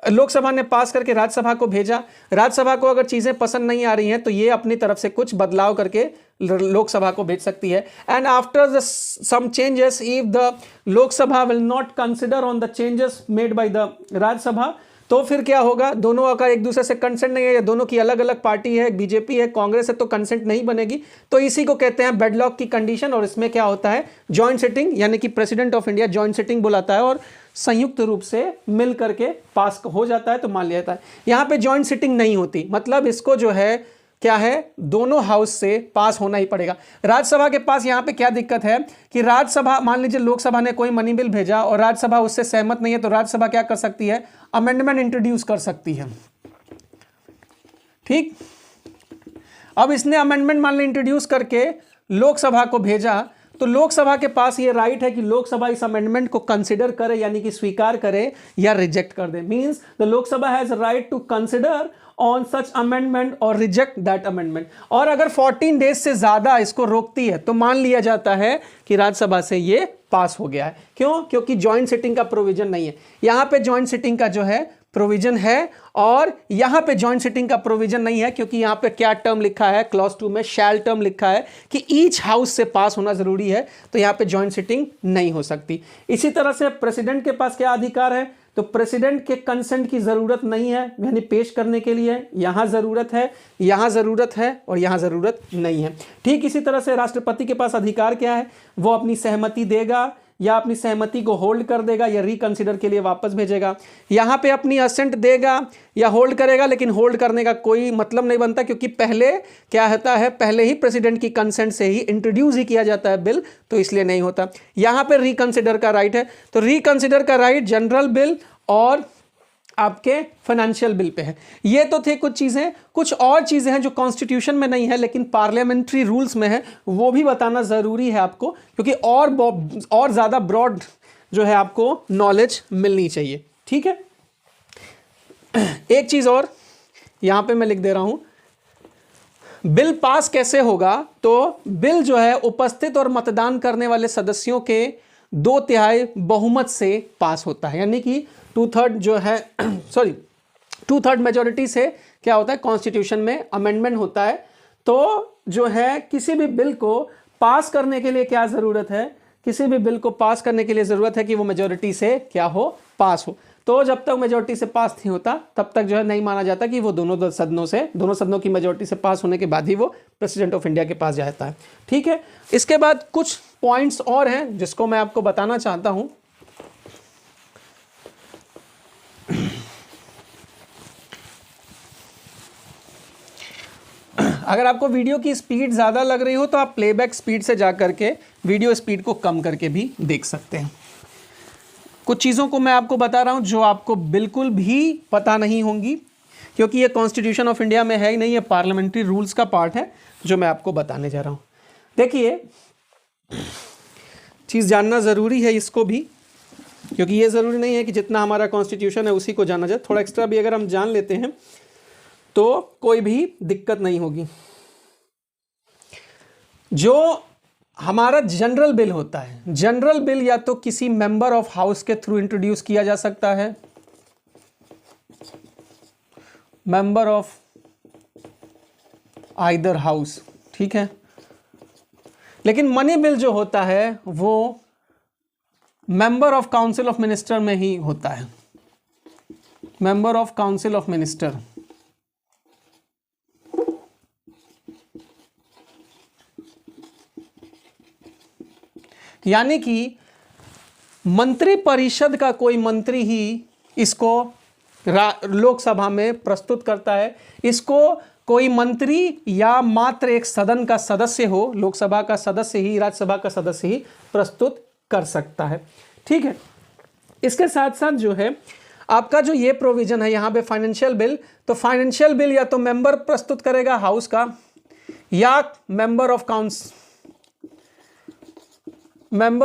Speaker 1: लोकसभा ने पास करके राज्यसभा को भेजा, राज्यसभा को अगर चीजें पसंद नहीं आ रही हैं तो ये अपनी तरफ से कुछ बदलाव करके लोकसभा को भेज सकती है। And after the some changes if the Lok Sabha will not consider on the changes made by the Rajya Sabha, तो फिर क्या होगा, दोनों का एक दूसरे से कंसेंट नहीं है, या दोनों की अलग अलग पार्टी है, बीजेपी है, कांग्रेस है, तो कंसेंट नहीं बनेगी, तो इसी को कहते हैं डेडलॉक की कंडीशन। और इसमें क्या होता है, जॉइंट सिटिंग, यानी कि president of India joint sitting बुलाता है और संयुक्त रूप से मिल करके पास हो जाता है, तो मान लिया जाता है। यहां पे जॉइंट सिटिंग नहीं होती, मतलब इसको जो है क्या है, दोनों हाउस से पास होना ही पड़ेगा। राज्यसभा के पास यहां पे क्या दिक्कत है कि राज्यसभा, मान लीजिए लोकसभा ने कोई मनी बिल भेजा और राज्यसभा उससे सहमत नहीं है, तो राज्यसभा क्या कर सकती है, अमेंडमेंट इंट्रोड्यूस कर सकती है, ठीक। अब इसने अमेंडमेंट मान ली इंट्रोड्यूस करके लोकसभा को भेजा, तो लोकसभा के पास ये राइट है कि लोकसभा इस अमेंडमेंट को कंसिडर करे, यानी कि स्वीकार करे या रिजेक्ट कर दे। Means the Lok Sabha has right to consider on such amendment or reject that amendment. और अगर 14 डेज से ज्यादा इसको रोकती है तो मान लिया जाता है कि राज्यसभा से ये पास हो गया है। क्यों, क्योंकि जॉइंट सिटिंग का प्रोविजन नहीं है। यहां पे जॉइंट सिटिंग का जो है प्रोविजन है, और यहां पे जॉइंट सिटिंग का प्रोविजन नहीं है, क्योंकि यहां पे क्या टर्म लिखा है, क्लॉज 2 में शैल टर्म लिखा है कि ईच हाउस से पास होना जरूरी है, तो यहां पे जॉइंट सिटिंग नहीं हो सकती। इसी तरह से प्रेसिडेंट के पास क्या अधिकार है, तो प्रेसिडेंट के कंसेंट की जरूरत नहीं है, यानी पेश करने के लिए यहां जरूरत है, यहां जरूरत है और यहां जरूरत नहीं है। ठीक इसी तरह से राष्ट्रपति के पास अधिकार क्या है, वो अपनी सहमति देगा या अपनी सहमति को होल्ड कर देगा या रिकंसिडर के लिए वापस भेजेगा। यहां पे अपनी असेंट देगा या होल्ड करेगा, लेकिन होल्ड करने का कोई मतलब नहीं बनता, क्योंकि पहले क्या होता है, पहले ही प्रेसिडेंट की कंसेंट से ही इंट्रोड्यूस ही किया जाता है बिल, तो इसलिए नहीं होता। यहां पे रिकंसिडर का राइट है, तो रिकंसिडर का राइट जनरल बिल और आपके फाइनेंशियल बिल पे है। ये तो थे कुछ चीजें, कुछ और चीजें हैं जो कॉन्स्टिट्यूशन में नहीं है लेकिन पार्लियामेंट्री रूल्स में है, वो भी बताना जरूरी है आपको, क्योंकि और ज्यादा ब्रॉड जो है आपको नॉलेज मिलनी चाहिए, ठीक है। एक चीज और यहां पे मैं लिख दे रहा हूं, बिल पास कैसे होगा, तो बिल जो है उपस्थित और मतदान करने वाले सदस्यों के 2/3 बहुमत से पास होता है, यानी कि 2/3 जो है 2/3 मेजोरिटी से क्या होता है, कॉन्स्टिट्यूशन में अमेंडमेंट होता है। तो जो है किसी भी बिल को पास करने के लिए क्या जरूरत है, किसी भी बिल को पास करने के लिए जरूरत है कि वो मेजोरिटी से क्या हो, पास हो। तो जब तक मेजोरिटी से पास नहीं होता तब तक जो है नहीं माना जाता कि वो दोनों सदनों की मेजोरिटी से पास होने के बाद ही वो प्रेसिडेंट ऑफ इंडिया के पास जाता है, ठीक है। इसके बाद कुछ पॉइंट्स और हैं जिसको मैं आपको बताना चाहता हूं। अगर आपको वीडियो की स्पीड ज़्यादा लग रही हो तो आप प्लेबैक स्पीड से जा करके वीडियो स्पीड को कम करके भी देख सकते हैं। कुछ चीज़ों को मैं आपको बता रहा हूं जो आपको बिल्कुल भी पता नहीं होंगी, क्योंकि ये कॉन्स्टिट्यूशन ऑफ इंडिया में है ही नहीं, ये पार्लियामेंट्री रूल्स का पार्ट है जो मैं आपको बताने जा रहा हूं। देखिए, चीज़ जानना ज़रूरी है इसको भी, क्योंकि ये ज़रूरी नहीं है कि जितना हमारा कॉन्स्टिट्यूशन है उसी को जाना जाए, थोड़ा एक्स्ट्रा भी अगर हम जान लेते हैं तो कोई भी दिक्कत नहीं होगी। जो हमारा जनरल बिल होता है, जनरल बिल या तो किसी मेंबर ऑफ हाउस के थ्रू इंट्रोड्यूस किया जा सकता है, मेंबर ऑफ आइदर हाउस, ठीक है। लेकिन मनी बिल जो होता है वो member of council of minister में ही होता है, member of council of minister. यानी कि मंत्री परिषद का कोई मंत्री ही इसको लोकसभा में प्रस्तुत करता है। इसको कोई मंत्री या मात्र एक सदन का सदस्य हो, लोकसभा का सदस्य ही, राज्यसभा का सदस्य ही प्रस्तुत कर सकता है, ठीक है। इसके साथ साथ जो है आपका जो ये प्रोविजन है यहाँ पे फाइनेंशियल बिल, तो फाइनेंशियल बिल या तो मेंबर प्रस्तुत करेगा हाउस का, या member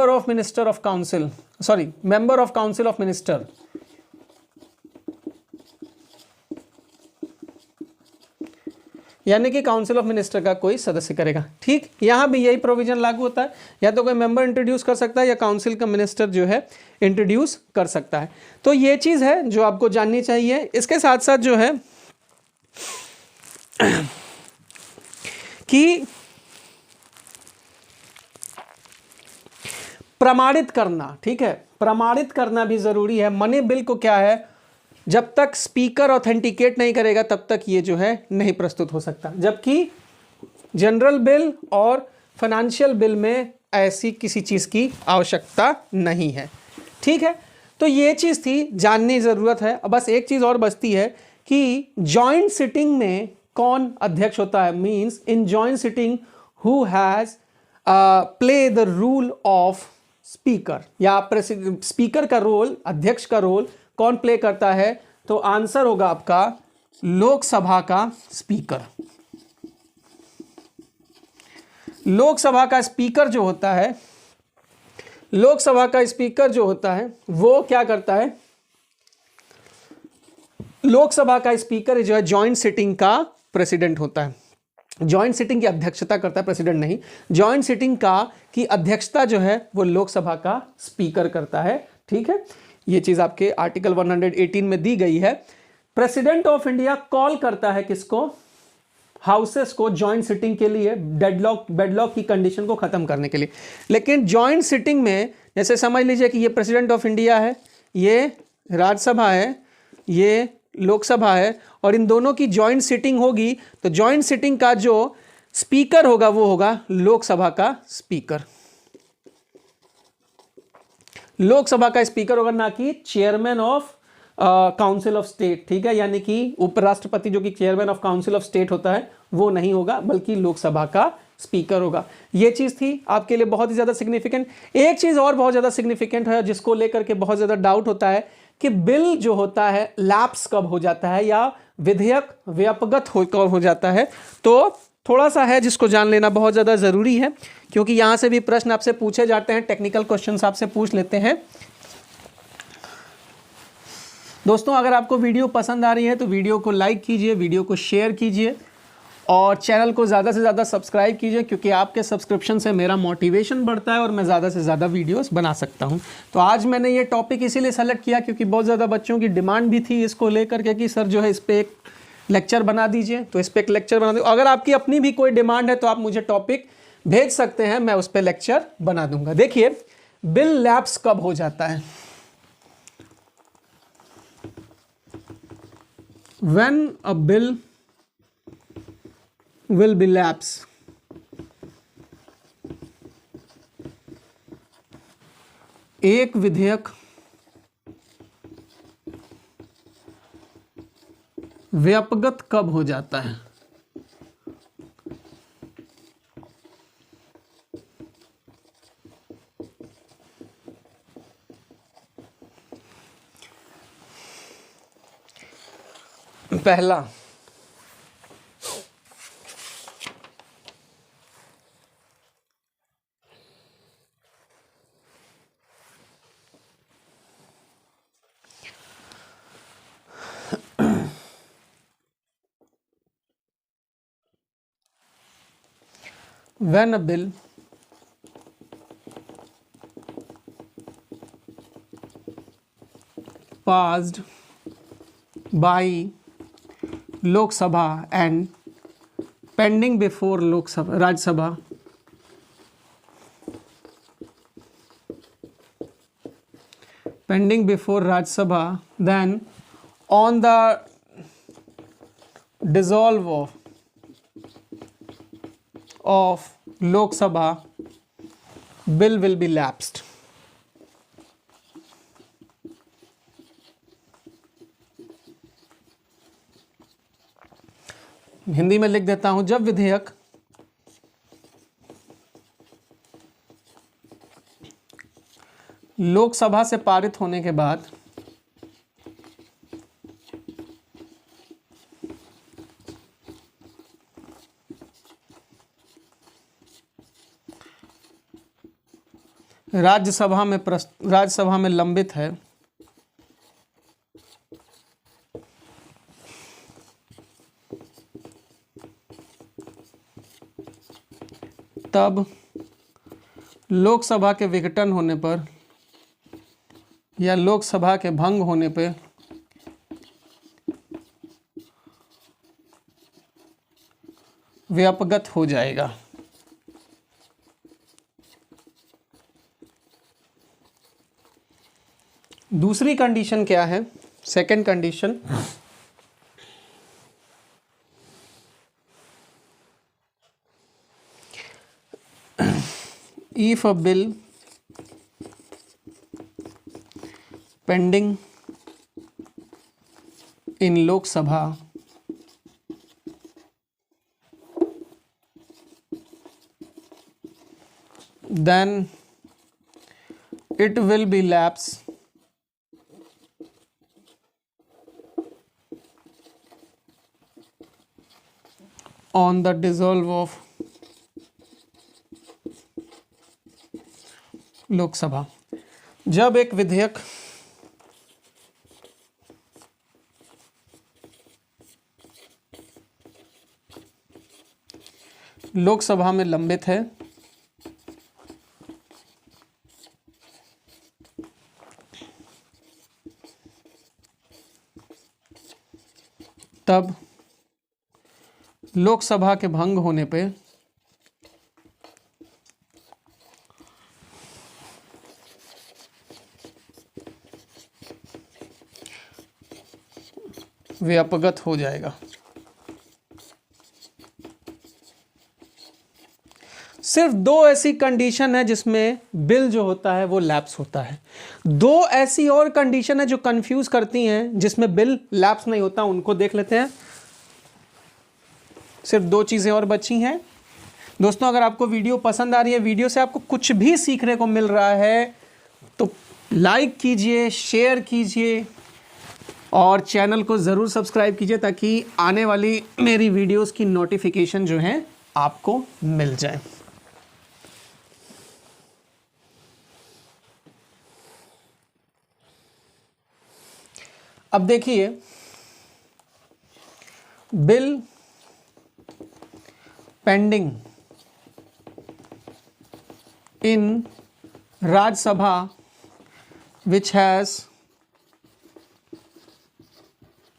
Speaker 1: of minister of council, sorry member of council of minister. यानी कि काउंसिल ऑफ मिनिस्टर का कोई सदस्य करेगा, ठीक। यहां भी यही प्रोविजन लागू होता है, या तो कोई मेंबर इंट्रोड्यूस कर सकता है या काउंसिल का मिनिस्टर जो है इंट्रोड्यूस कर सकता है। तो ये चीज है जो आपको जाननी चाहिए। इसके साथ साथ जो है कि प्रमाणित करना, ठीक है, प्रमाणित करना भी जरूरी है। मनी बिल को क्या है, जब तक स्पीकर ऑथेंटिकेट नहीं करेगा तब तक ये जो है नहीं प्रस्तुत हो सकता, जबकि जनरल बिल और फाइनेंशियल बिल में ऐसी किसी चीज की आवश्यकता नहीं है, ठीक है। तो ये चीज थी, जानने की जरूरत है। बस एक चीज और बचती है कि जॉइंट सिटिंग में कौन अध्यक्ष होता है, means in joint sitting who has play the rule of speaker, या स्पीकर का रोल, अध्यक्ष का रोल कौन प्ले करता है, तो आंसर होगा आपका लोकसभा का स्पीकर। लोकसभा का स्पीकर जो होता है, लोकसभा का स्पीकर जो होता है वो क्या करता है, लोकसभा का स्पीकर जो है जॉइंट सिटिंग का प्रेसिडेंट होता है। जॉइंट सिटिंग की अध्यक्षता करता है, प्रेसिडेंट नहीं। जॉइंट सिटिंग का की अध्यक्षता जो है वो लोकसभा का स्पीकर करता है, ठीक है। ये चीज आपके आर्टिकल 118 में दी गई है। प्रेसिडेंट ऑफ इंडिया कॉल करता है किसको, हाउसेस को जॉइंट सिटिंग के लिए, बेडलॉक की कंडीशन को खत्म करने के लिए। लेकिन जॉइंट सिटिंग में जैसे समझ लीजिए कि ये प्रेसिडेंट ऑफ इंडिया है, ये राज्यसभा है, ये लोकसभा है, और इन दोनों की जॉइंट सिटिंग होगी, तो जॉइंट सिटिंग का जो स्पीकर होगा वो होगा लोकसभा का स्पीकर। लोकसभा का स्पीकर होगा, ना कि chairman of council of state, ठीक है। यानी कि उपराष्ट्रपति जो कि chairman of council of state होता है वो नहीं होगा, बल्कि लोकसभा का स्पीकर होगा। ये चीज थी आपके लिए बहुत ही ज्यादा सिग्निफिकेंट। एक चीज और बहुत ज्यादा सिग्निफिकेंट है जिसको लेकर के बहुत ज्यादा डाउट होता है कि बिल जो होता है लैप्स कब हो जाता है, या विधेयक व्यापगत कब हो जाता है। तो थोड़ा सा है जिसको जान लेना बहुत ज़्यादा ज़रूरी है, क्योंकि यहाँ से भी प्रश्न आपसे पूछे जाते हैं, टेक्निकल क्वेश्चंस आपसे पूछ लेते हैं। दोस्तों अगर आपको वीडियो पसंद आ रही है तो वीडियो को लाइक कीजिए, वीडियो को शेयर कीजिए, और चैनल को ज़्यादा से ज़्यादा सब्सक्राइब कीजिए, क्योंकि आपके सब्सक्रिप्शन से मेरा मोटिवेशन बढ़ता है और मैं ज़्यादा से ज़्यादा वीडियोस बना सकता हूं। तो आज मैंने ये टॉपिक इसीलिए सेलेक्ट किया क्योंकि बहुत ज़्यादा बच्चों की डिमांड भी थी इसको लेकर के कि सर जो है इस पर एक लेक्चर बना दीजिए, तो इस पर एक लेक्चर बना दीजिए। अगर आपकी अपनी भी कोई डिमांड है तो आप मुझे टॉपिक भेज सकते हैं, मैं उस पर लेक्चर बना दूंगा। देखिए बिल लैप्स कब हो जाता है, when a bill will be lapse, एक विधेयक व्यापगत कब हो जाता है। पहला, when a bill passed by Lok Sabha and pending before Lok Sabha, Raj Sabha, pending before Raj Sabha, then on the dissolve of Lok Sabha, bill will be lapsed. Hindi में लिख देता हूं, जब विधेयक लोकसभा से पारित होने के बाद राज्यसभा में लंबित है, तब लोकसभा के विघटन होने पर या लोकसभा के भंग होने पर व्यापगत हो जाएगा। दूसरी कंडीशन क्या है? Second condition, if a bill pending in Lok Sabha then it will be lapsed on the dissolve of Lok Sabha. जब एक विधेयक लोकसभा में लंबित है, तब लोकसभा के भंग होने पे व्यापगत हो जाएगा। सिर्फ दो ऐसी कंडीशन है जिसमें बिल जो होता है वो लैप्स होता है। दो ऐसी और कंडीशन है जो कंफ्यूज करती हैं जिसमें बिल लैप्स नहीं होता, उनको देख लेते हैं। सिर्फ दो चीजें और बची हैं। दोस्तों, अगर आपको वीडियो पसंद आ रही है, वीडियो से आपको कुछ भी सीखने को मिल रहा है, तो लाइक कीजिए, शेयर कीजिए और चैनल को ज़रूर सब्सक्राइब कीजिए ताकि आने वाली मेरी वीडियोस की नोटिफिकेशन जो है आपको मिल जाए। अब देखिए, bill pending in Rajya Sabha which has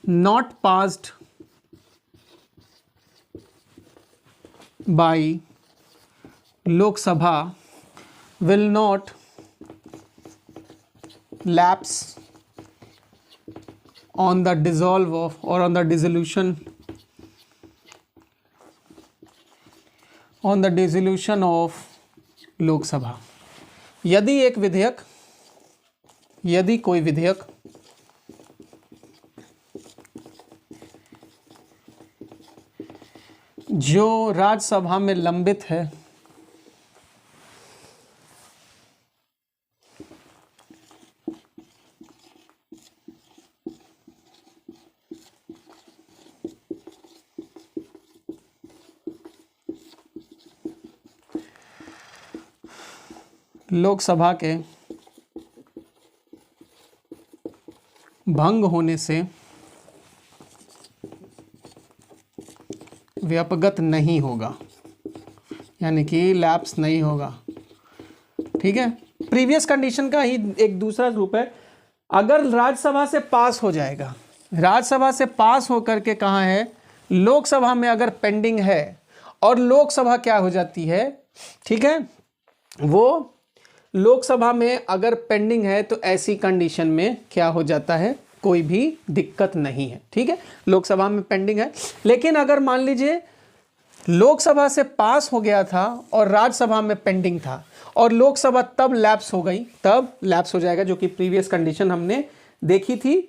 Speaker 1: not passed by Lok Sabha will not lapse on the dissolve of or on the dissolution of Lok Sabha। यदि कोई विधेयक जो राज्यसभा में लंबित है लोकसभा के भंग होने से व्यापगत नहीं होगा, यानी कि लैप्स नहीं होगा। ठीक है, प्रीवियस कंडीशन का ही एक दूसरा रूप है। अगर राज्यसभा से पास हो जाएगा, राज्यसभा से पास होकर के कहाँ है, लोकसभा में अगर पेंडिंग है और लोकसभा क्या हो जाती है, ठीक है, वो लोकसभा में अगर पेंडिंग है तो ऐसी कंडीशन में क्या हो जाता है, कोई भी दिक्कत नहीं है, ठीक है, लोकसभा में पेंडिंग है। लेकिन अगर मान लीजिए लोकसभा से पास हो गया था और राज्यसभा में पेंडिंग था और लोकसभा तब लैप्स हो गई, तब लैप्स हो जाएगा, जो कि प्रीवियस कंडीशन हमने देखी थी,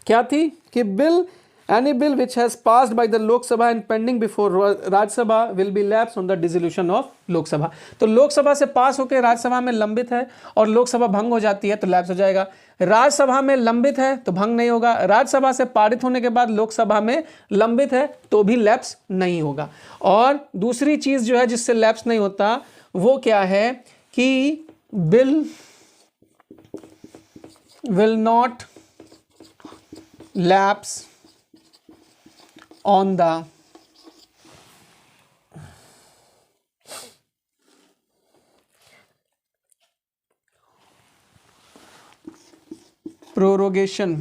Speaker 1: क्या थी कि bill any bill which has passed by the Lok Sabha and pending before Rajya Sabha will be lapse on the dissolution of Lok Sabha. तो लोकसभा से पास होकर राज्यसभा में लंबित है और लोकसभा भंग हो जाती है तो लैप्स हो जाएगा। राज्यसभा में लंबित है तो भंग नहीं होगा, राज्यसभा से पारित होने के बाद लोकसभा में लंबित है तो भी लैप्स नहीं होगा। और दूसरी चीज जो है जिससे लैप्स नहीं होता वो क्या है कि bill will not lapse on the prorogation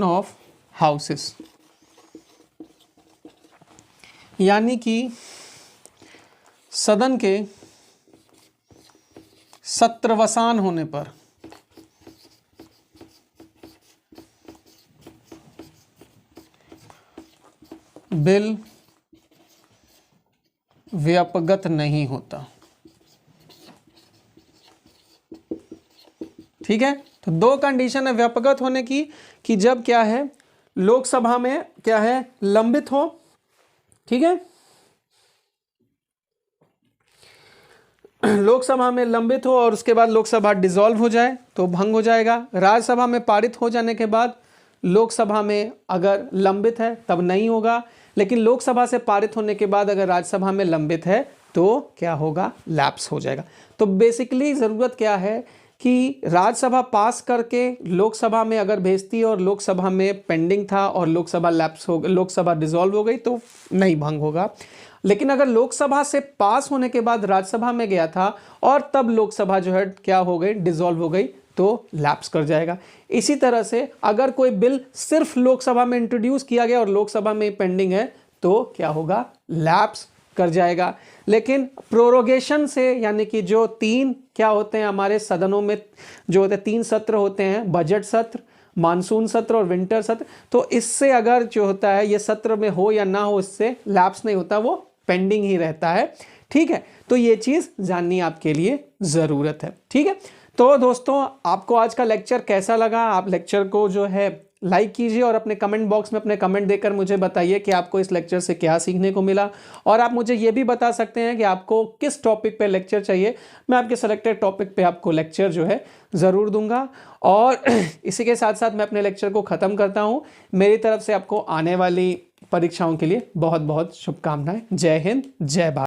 Speaker 1: of houses, यानी कि सदन के सत्रवसान होने पर बिल व्यापगत नहीं होता, ठीक है। तो दो कंडीशन है व्यापगत होने की कि जब क्या है लोकसभा में क्या है लंबित हो, ठीक है, लोकसभा में लंबित हो और उसके बाद लोकसभा डिसॉल्व हो जाए तो भंग हो जाएगा। राज्यसभा में पारित हो जाने के बाद लोकसभा में अगर लंबित है तब नहीं होगा, लेकिन लोकसभा से पारित होने के बाद अगर राज्यसभा में लंबित है तो क्या होगा, लैप्स हो जाएगा। तो बेसिकली ज़रूरत क्या है कि राज्यसभा पास करके लोकसभा में अगर भेजती है और लोकसभा में पेंडिंग था और लोकसभा लैप्स हो, लोकसभा डिसॉल्व हो गई तो नहीं भंग होगा। लेकिन अगर लोकसभा से पास होने के बाद राज्यसभा में गया था और तब लोकसभा जो है क्या हो गई, डिसॉल्व हो गई तो लैप्स कर जाएगा। इसी तरह से अगर कोई बिल सिर्फ लोकसभा में इंट्रोड्यूस किया गया और लोकसभा में पेंडिंग है तो क्या होगा, लैप्स कर जाएगा। लेकिन प्रोरोगेशन से, यानी कि जो तीन क्या होते हैं हमारे सदनों में जो होते हैं, तीन सत्र होते हैं, बजट सत्र, मानसून सत्र और विंटर सत्र, तो इससे अगर जो होता है ये सत्र में हो या ना हो इससे लैप्स नहीं होता, वो पेंडिंग ही रहता है, ठीक है। तो ये चीज़ जाननी आपके लिए ज़रूरत है, ठीक है। तो दोस्तों आपको आज का लेक्चर कैसा लगा, आप लेक्चर को जो है लाइक कीजिए और अपने कमेंट बॉक्स में अपने कमेंट देकर मुझे बताइए कि आपको इस लेक्चर से क्या सीखने को मिला। और आप मुझे ये भी बता सकते हैं कि आपको किस टॉपिक पे लेक्चर चाहिए, मैं आपके सेलेक्टेड टॉपिक पे आपको लेक्चर जो है ज़रूर दूंगा। और इसी के साथ साथ मैं अपने लेक्चर को ख़त्म करता हूँ। मेरी तरफ से आपको आने वाली परीक्षाओं के लिए बहुत बहुत शुभकामनाएं। जय हिंद, जय भारत।